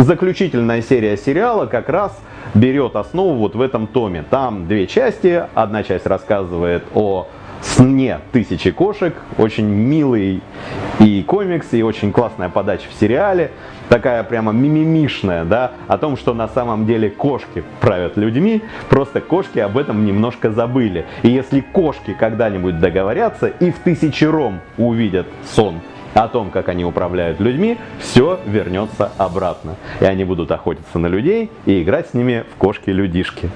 заключительная серия сериала как раз берет основу вот в этом томе. Там две части. Одна часть рассказывает о сне тысячи кошек. Очень милый и комикс, и очень классная подача в сериале. Такая прямо мимимишная, да, о том, что на самом деле кошки правят людьми. Просто кошки об этом немножко забыли. И если кошки когда-нибудь договорятся и в тысячером увидят сон о том, как они управляют людьми, все вернется обратно. И они будут охотиться на людей и играть с ними в кошки-людишки.